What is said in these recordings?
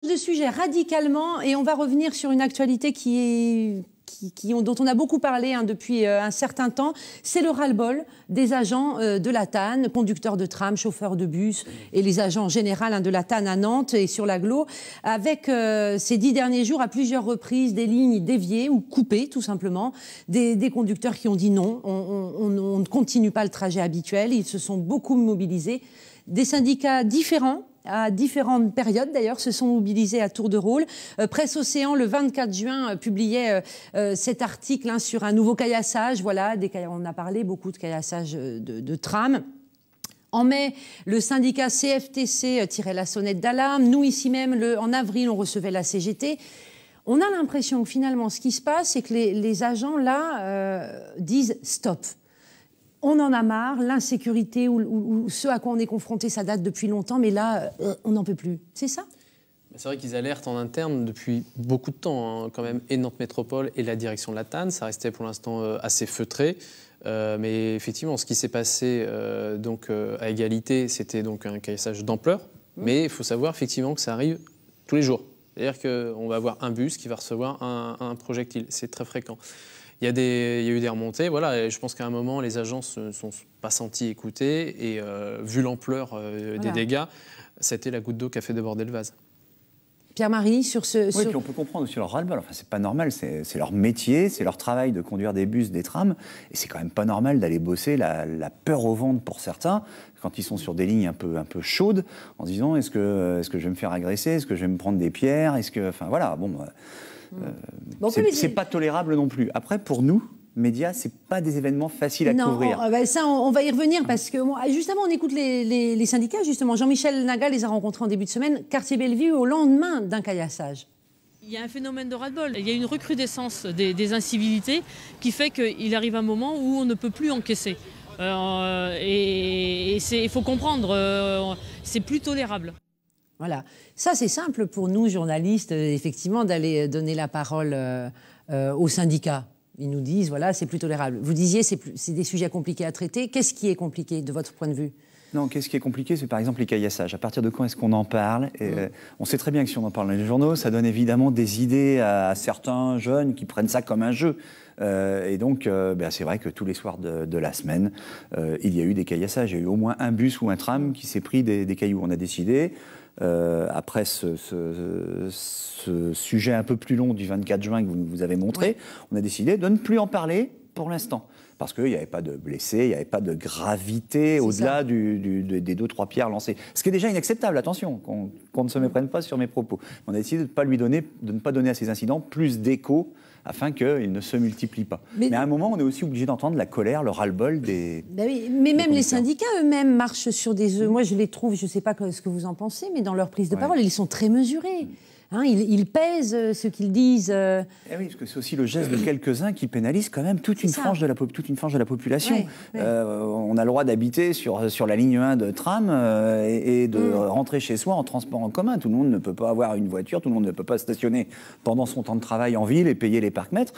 De sujet radicalement, et on va revenir sur une actualité dont on a beaucoup parlé depuis un certain temps. C'est le ras-le-bol des agents de la TAN, conducteurs de tram, chauffeurs de bus et les agents en général de la TAN à Nantes et sur l'agglo, avec ces 10 derniers jours à plusieurs reprises des lignes déviées ou coupées tout simplement, des conducteurs qui ont dit non, on ne continue pas le trajet habituel. Ils se sont beaucoup mobilisés, des syndicats différents à différentes périodes d'ailleurs, se sont mobilisés à tour de rôle. Presse Océan, le 24 juin, publiait cet article sur un nouveau caillassage. Voilà, on a parlé beaucoup de caillassage de tram. En mai, le syndicat CFTC tirait la sonnette d'alarme. Nous, ici même, en avril, on recevait la CGT. On a l'impression que finalement, ce qui se passe, c'est que les agents, là, disent stop. On en a marre, l'insécurité ou ce à quoi on est confronté, ça date depuis longtemps, mais là, on n'en peut plus. C'est ça ? C'est vrai qu'ils alertent en interne depuis beaucoup de temps, quand même, et Nantes Métropole et la direction de la TAN. Ça restait pour l'instant assez feutré. Mais effectivement, ce qui s'est passé à égalité, c'était donc un caillassage d'ampleur. Mais il faut savoir effectivement que ça arrive tous les jours. C'est-à-dire qu'on va avoir un bus qui va recevoir un projectile. C'est très fréquent. Il y a eu des remontées, voilà, et je pense qu'à un moment, les agents ne se sont pas sentis écoutés et vu l'ampleur des dégâts, c'était la goutte d'eau qui a fait déborder le vase. Pierre-Marie, sur ce... Oui, puis on peut comprendre aussi leur ras-le-bol. Enfin, c'est pas normal, c'est leur métier, c'est leur travail de conduire des bus, des trams, et c'est quand même pas normal d'aller bosser la peur au ventre pour certains, quand ils sont sur des lignes un peu chaudes, en se disant est-ce que je vais me faire agresser, est-ce que je vais me prendre des pierres, enfin voilà, bon... c'est pas tolérable non plus. Après, pour nous, médias, c'est pas des événements faciles à couvrir. Ça, on va y revenir parce que justement, on écoute les syndicats. Justement, Jean-Michel Naga les a rencontrés en début de semaine, quartier Bellevue, au lendemain d'un caillassage. Il y a un phénomène de ras-le-bol. Il y a une recrudescence des incivilités qui fait qu'il arrive un moment où on ne peut plus encaisser. Il faut comprendre, c'est plus tolérable. Voilà. Ça, c'est simple pour nous, journalistes, effectivement, d'aller donner la parole aux syndicats. Ils nous disent, voilà, c'est plus tolérable. Vous disiez, c'est des sujets compliqués à traiter. Qu'est-ce qui est compliqué, de votre point de vue ? Non, qu'est-ce qui est compliqué, c'est par exemple les caillassages. À partir de quand est-ce qu'on en parle ? On sait très bien que si on en parle dans les journaux, ça donne évidemment des idées à certains jeunes qui prennent ça comme un jeu. Et donc, c'est vrai que tous les soirs de la semaine, il y a eu des caillassages. Il y a eu au moins un bus ou un tram qui s'est pris des cailloux. On a décidé... après ce sujet un peu plus long du 24 juin que vous nous avez montré, on a décidé de ne plus en parler pour l'instant. Parce qu'il n'y avait pas de blessés, il n'y avait pas de gravité au-delà des 2-3 pierres lancées. Ce qui est déjà inacceptable, attention, qu'on ne se méprenne pas sur mes propos. On a décidé de ne pas donner à ces incidents plus d'écho afin qu'ils ne se multiplient pas. Mais à un moment, on est aussi obligé d'entendre la colère, le ras-le-bol des... oui, mais même les syndicats eux-mêmes marchent sur des œufs. Moi, je les trouve, je ne sais pas ce que vous en pensez, mais dans leur prise de parole, ils sont très mesurés. Ils pèsent ce qu'ils disent. Oui, parce que c'est aussi le geste de quelques-uns qui pénalise quand même toute une frange de la population. On a le droit d'habiter sur la ligne 1 de tram et de rentrer chez soi en transport en commun. Tout le monde ne peut pas avoir une voiture, tout le monde ne peut pas stationner pendant son temps de travail en ville et payer les parcs-mètres.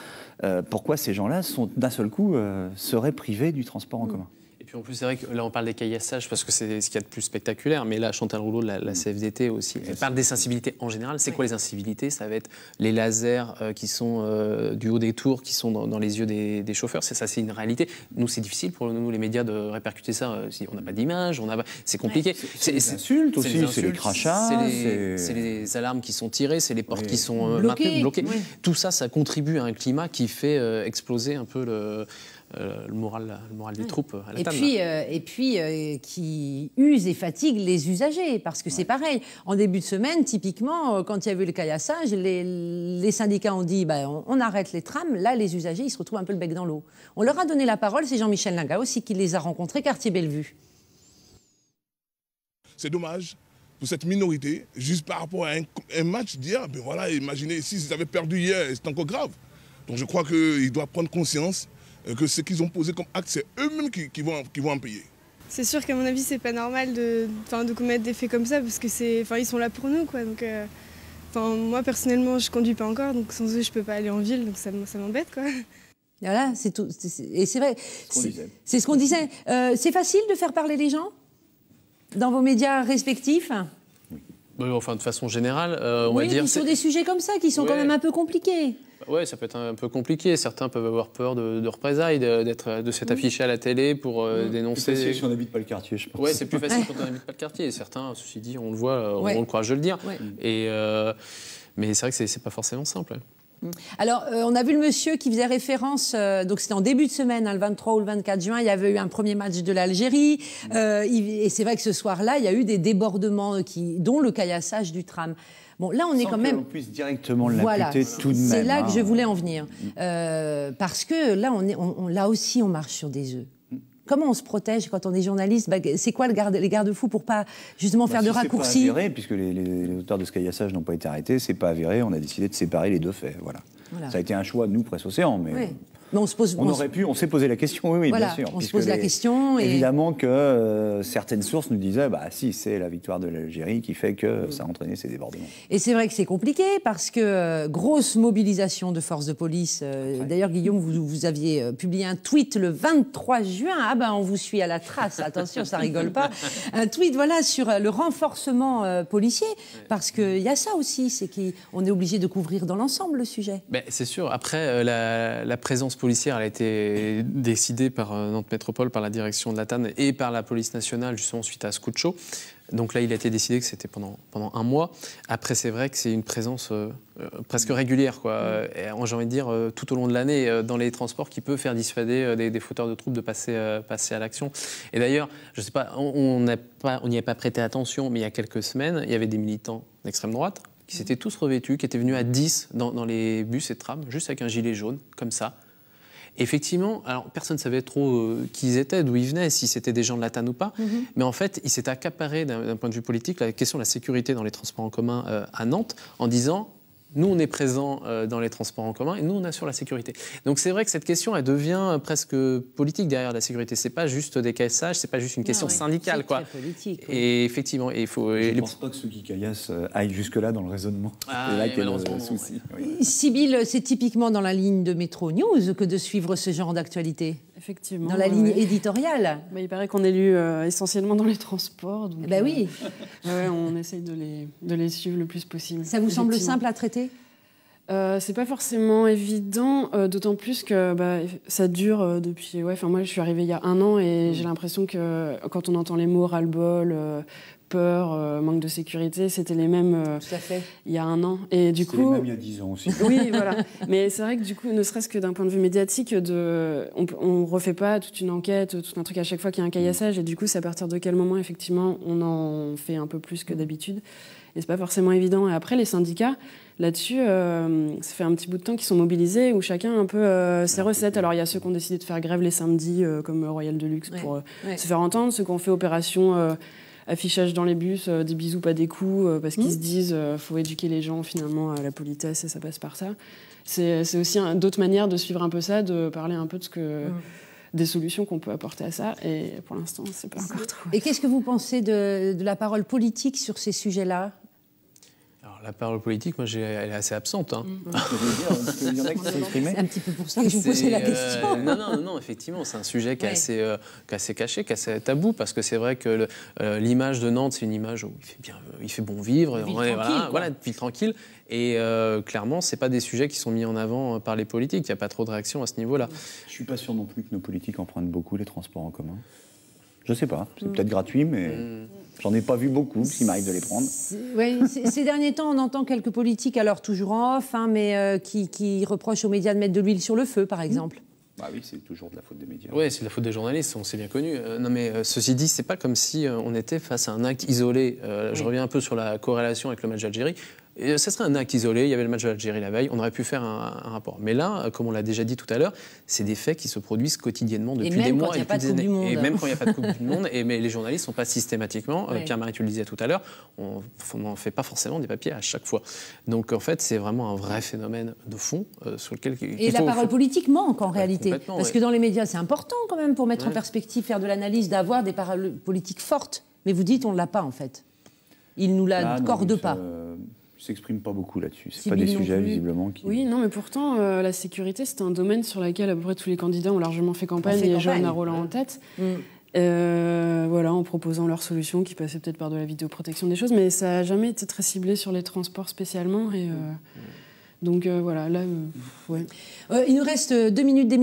Pourquoi ces gens-là, d'un seul coup, seraient privés du transport en commun ? Et puis en plus, c'est vrai que là, on parle des caillassages parce que c'est ce qu'il y a de plus spectaculaire. Mais là, Chantal Rouleau, la CFDT aussi, elle parle des sensibilités en général. C'est quoi les sensibilités ? Ça va être les lasers qui sont du haut des tours, qui sont dans les yeux des chauffeurs. Ça, c'est une réalité. Nous, c'est difficile pour nous, les médias, de répercuter ça. Si on n'a pas d'image, c'est compliqué. C'est les insultes aussi, c'est les crachats. C'est les alarmes qui sont tirées, c'est les portes qui sont maintenues, bloquées. Tout ça, ça contribue à un climat qui fait exploser un peu le moral des troupes à la table. Et puis qui use et fatigue les usagers, parce que c'est pareil. En début de semaine, typiquement, quand il y a eu le caillassage, les syndicats ont dit on arrête les trams. Là, les usagers, ils se retrouvent un peu le bec dans l'eau. On leur a donné la parole, c'est Jean-Michel Naga aussi qui les a rencontrés, quartier Bellevue. C'est dommage pour cette minorité, juste par rapport à un match d'hier. Voilà, imaginez, s'ils avaient perdu hier, c'est encore grave. Donc je crois qu'ils doivent prendre conscience que ce qu'ils ont posé comme acte, c'est eux-mêmes qui vont en payer. C'est sûr qu'à mon avis, c'est pas normal de commettre des faits comme ça, parce que ils sont là pour nous, quoi. Donc, moi, personnellement, je conduis pas encore, donc sans eux, je peux pas aller en ville, donc ça m'embête, quoi. Voilà, c'est tout. Et c'est vrai, c'est ce qu'on disait. C'est facile de faire parler les gens dans vos médias respectifs ? Enfin, de façon générale, on va Oui, dire... puis sur des sujets comme ça, qui sont quand même un peu compliqués. Oui, ça peut être un peu compliqué. Certains peuvent avoir peur de représailles, de s'être affiché à la télé pour dénoncer... C'est facile si on n'habite pas le quartier, je pense. Oui, c'est plus facile quand on n'habite pas le quartier. Certains, ceci dit, on le voit, on le courage de le dire. Mais c'est vrai que c'est pas forcément simple. Alors, on a vu le monsieur qui faisait référence, donc c'était en début de semaine, le 23 ou le 24 juin, il y avait eu un premier match de l'Algérie, et c'est vrai que ce soir-là, il y a eu des débordements, dont le caillassage du tram. Bon, là, on est quand même... On puisse directement l'imputer tout de même. C'est là que je voulais en venir. Parce que là, là aussi, on marche sur des œufs. Comment on se protège quand on est journaliste? C'est quoi les garde-fous pour pas justement faire de raccourcis? C'est pas avéré, puisque les auteurs de ce caillassage n'ont pas été arrêtés, c'est pas avéré, on a décidé de séparer les deux faits. Voilà. Ça a été un choix de nous, Presse Océan, mais... Oui. Mais on s'est posé la question, oui, voilà, bien sûr. On se pose la question. Évidemment que certaines sources nous disaient, si, c'est la victoire de l'Algérie qui fait que ça a entraîné ces débordements. Et c'est vrai que c'est compliqué parce que grosse mobilisation de forces de police. D'ailleurs, Guillaume, vous aviez publié un tweet le 23 juin. On vous suit à la trace. Attention, ça rigole pas. Un tweet, sur le renforcement policier, parce qu'il y a ça aussi, c'est qu'on est obligé de couvrir dans l'ensemble le sujet. C'est sûr. Après, la présence policière, elle a été décidée par Nantes Métropole, par la direction de la TAN et par la police nationale, justement, suite à ce coup de chaud. Donc là, il a été décidé que c'était pendant un mois. Après, c'est vrai que c'est une présence presque régulière, quoi. J'ai envie de dire, tout au long de l'année, dans les transports, qui peut faire dissuader des fauteurs de troubles de passer à l'action. Et d'ailleurs, je ne sais pas, on n'y a pas prêté attention, mais il y a quelques semaines, il y avait des militants d'extrême droite qui s'étaient tous revêtus, qui étaient venus à 10 dans les bus et trams, juste avec un gilet jaune, comme ça. Effectivement, alors personne ne savait trop qui ils étaient, d'où ils venaient, si c'était des gens de la TAN ou pas. Mais en fait, ils s'étaient accaparés d'un point de vue politique la question de la sécurité dans les transports en commun à Nantes, en disant... Nous, on est présents dans les transports en commun et nous, on assure la sécurité. Donc, c'est vrai que cette question, elle devient presque politique derrière la sécurité. C'est pas juste des caissages, c'est pas juste une question syndicale, quoi. C'est très politique. Et effectivement, il faut... Je ne pense pas que ceux qui caillassent aillent jusque-là dans le raisonnement. C'est là qu'est le souci. Sybille, c'est typiquement dans la ligne de Métro News que de suivre ce genre d'actualité. Effectivement. Dans la ligne éditoriale. Il paraît qu'on est lu essentiellement dans les transports. Donc, oui. On essaye de les suivre le plus possible. Ça vous semble simple à traiter ? C'est pas forcément évident, d'autant plus que ça dure depuis... moi, je suis arrivée il y a 1 an et j'ai l'impression que quand on entend les mots ras-le-bol, peur, manque de sécurité, c'était les mêmes tout à fait. Il y a 1 an. Et du coup, les mêmes il y a 10 ans aussi. Oui, voilà. Mais c'est vrai que du coup, ne serait-ce que d'un point de vue médiatique, on refait pas toute une enquête, tout un truc à chaque fois qu'il y a un caillassage. Et du coup, c'est à partir de quel moment, effectivement, on en fait un peu plus que d'habitude. Et c'est pas forcément évident. Et après, les syndicats, là-dessus, ça fait un petit bout de temps qu'ils sont mobilisés, où chacun a un peu ses recettes. Alors, il y a ceux qui ont décidé de faire grève les samedis, comme Royal Deluxe, pour se faire entendre. Ceux qui ont fait opération affichage dans les bus, des bisous, pas des coups, parce qu'ils se disent faut éduquer les gens, finalement, à la politesse, et ça passe par ça. C'est aussi d'autres manières de suivre un peu ça, de parler un peu de des solutions qu'on peut apporter à ça. Et pour l'instant, c'est pas encore trop. Et qu'est-ce que vous pensez de la parole politique sur ces sujets-là ? Alors, la parole politique, moi, elle est assez absente. Il y en a qui s'exprimaient. C'est un petit peu pour ça que je vous posais la question. Non, effectivement, c'est un sujet qui est assez caché, qui est assez tabou, parce que c'est vrai que l'image de Nantes, c'est une image où il fait bon vivre, voilà, ville tranquille. Et clairement, c'est pas des sujets qui sont mis en avant par les politiques. Il n'y a pas trop de réaction à ce niveau-là. Je suis pas sûr non plus que nos politiques empruntent beaucoup les transports en commun. Je sais pas, c'est peut-être gratuit, mais j'en ai pas vu beaucoup s'il m'arrive de les prendre. Ces derniers temps, on entend quelques politiques, alors toujours en off, mais qui reprochent aux médias de mettre de l'huile sur le feu, par exemple. Oui, c'est toujours de la faute des médias. Oui, c'est de la faute des journalistes, on s'est bien connu. Non, mais ceci dit, c'est pas comme si on était face à un acte isolé. Je reviens un peu sur la corrélation avec le match d'Algérie. Ce serait un acte isolé, il y avait le match de l'Algérie la veille, on aurait pu faire un rapport. Mais là, comme on l'a déjà dit tout à l'heure, c'est des faits qui se produisent quotidiennement depuis des mois et depuis des années. Et même quand il n'y a pas de Coupe du Monde, mais les journalistes ne sont pas systématiquement, Pierre-Marie, tu le disais tout à l'heure, on n'en fait pas forcément des papiers à chaque fois. Donc en fait, c'est vraiment un vrai phénomène de fond sur lequel... Et la parole politique manque en réalité. Parce que dans les médias, c'est important quand même pour mettre en perspective, faire de l'analyse, d'avoir des paroles politiques fortes. Mais vous dites, on ne l'a pas en fait. Ils ne nous l'accordent pas. Ne s'exprime pas beaucoup là-dessus. C'est pas des sujets visiblement qui... Oui, non, mais pourtant, la sécurité, c'est un domaine sur lequel à peu près tous les candidats ont largement fait campagne et Johanna Roland en tête. Voilà, en proposant leurs solutions qui passaient peut-être par de la vidéoprotection, des choses, mais ça n'a jamais été très ciblé sur les transports spécialement. Et, donc voilà, là, ouais. Il nous reste 2 minutes d'émission.